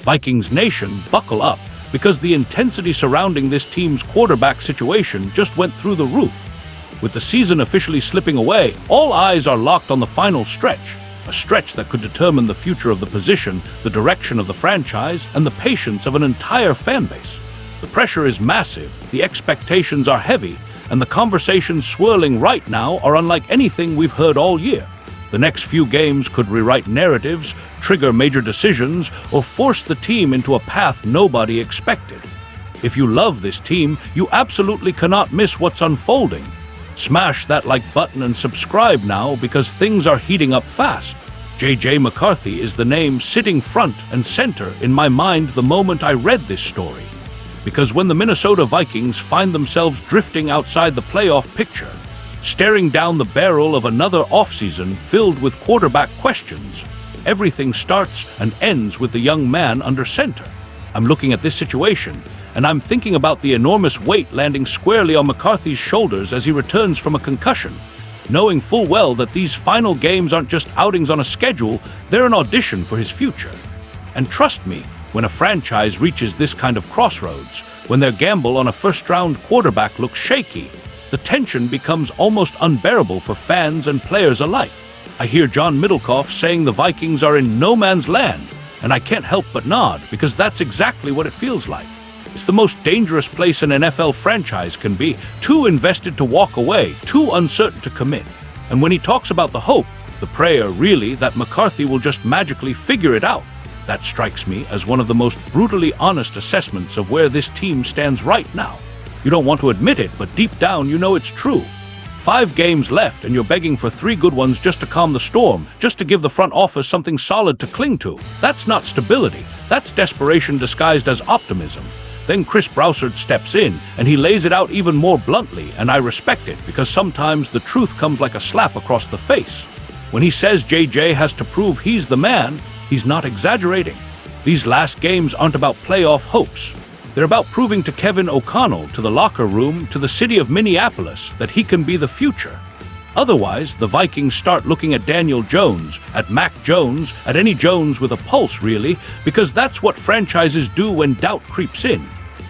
Vikings Nation, buckle up, because the intensity surrounding this team's quarterback situation just went through the roof. With the season officially slipping away, all eyes are locked on the final stretch, a stretch that could determine the future of the position, the direction of the franchise, and the patience of an entire fan base. The pressure is massive, the expectations are heavy, and the conversations swirling right now are unlike anything we've heard all year. The next few games could rewrite narratives, trigger major decisions, or force the team into a path nobody expected. If you love this team, you absolutely cannot miss what's unfolding. Smash that like button and subscribe now, because things are heating up fast. J.J. McCarthy is the name sitting front and center in my mind the moment I read this story. Because when the Minnesota Vikings find themselves drifting outside the playoff picture, staring down the barrel of another offseason filled with quarterback questions, everything starts and ends with the young man under center. I'm looking at this situation, and I'm thinking about the enormous weight landing squarely on McCarthy's shoulders as he returns from a concussion, knowing full well that these final games aren't just outings on a schedule, they're an audition for his future. And trust me, when a franchise reaches this kind of crossroads, when their gamble on a first-round quarterback looks shaky, the tension becomes almost unbearable for fans and players alike. I hear John Middlecoff saying the Vikings are in no man's land, and I can't help but nod, because that's exactly what it feels like. It's the most dangerous place an NFL franchise can be, too invested to walk away, too uncertain to commit. And when he talks about the hope, the prayer really, that McCarthy will just magically figure it out, that strikes me as one of the most brutally honest assessments of where this team stands right now. You don't want to admit it, but deep down you know it's true. 5 games left, and you're begging for 3 good ones just to calm the storm, just to give the front office something solid to cling to. That's not stability. That's desperation disguised as optimism. Then Chris Broussard steps in, and he lays it out even more bluntly, and I respect it, because sometimes the truth comes like a slap across the face. When he says JJ has to prove he's the man, he's not exaggerating. These last games aren't about playoff hopes. They're about proving to Kevin O'Connell, to the locker room, to the city of Minneapolis, that he can be the future. Otherwise, the Vikings start looking at Daniel Jones, at Mac Jones, at any Jones with a pulse, really, because that's what franchises do when doubt creeps in.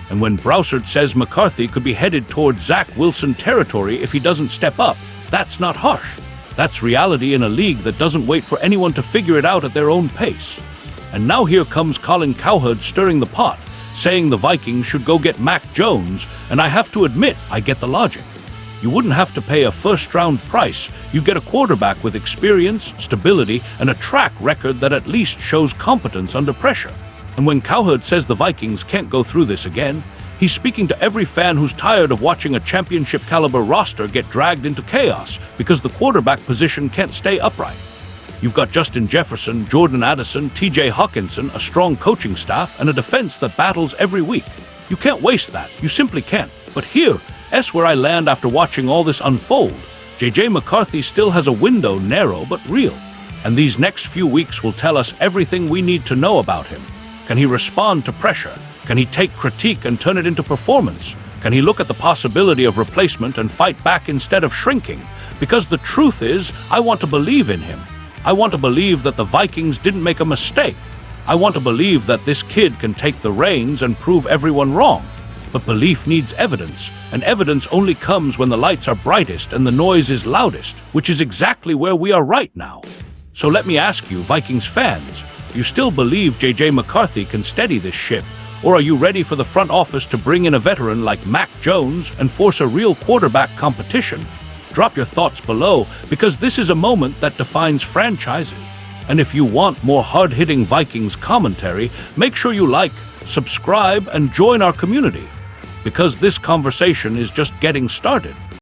And when Broussard says McCarthy could be headed towards Zach Wilson territory if he doesn't step up, that's not harsh. That's reality in a league that doesn't wait for anyone to figure it out at their own pace. And now here comes Colin Cowherd stirring the pot, saying the Vikings should go get Mac Jones, and I have to admit, I get the logic. You wouldn't have to pay a first-round price. You get a quarterback with experience, stability, and a track record that at least shows competence under pressure. And when Cowherd says the Vikings can't go through this again, he's speaking to every fan who's tired of watching a championship-caliber roster get dragged into chaos because the quarterback position can't stay upright. You've got Justin Jefferson, Jordan Addison, TJ Hawkinson, a strong coaching staff, and a defense that battles every week. You can't waste that. You simply can't. But here's where I land after watching all this unfold. J.J. McCarthy still has a window, narrow but real. And these next few weeks will tell us everything we need to know about him. Can he respond to pressure? Can he take critique and turn it into performance? Can he look at the possibility of replacement and fight back instead of shrinking? Because the truth is, I want to believe in him. I want to believe that the Vikings didn't make a mistake. I want to believe that this kid can take the reins and prove everyone wrong. But belief needs evidence, and evidence only comes when the lights are brightest and the noise is loudest, which is exactly where we are right now. So let me ask you, Vikings fans, do you still believe J.J. McCarthy can steady this ship? Or are you ready for the front office to bring in a veteran like Mac Jones and force a real quarterback competition? Drop your thoughts below, because this is a moment that defines franchises. And if you want more hard-hitting Vikings commentary, make sure you like, subscribe, and join our community, because this conversation is just getting started.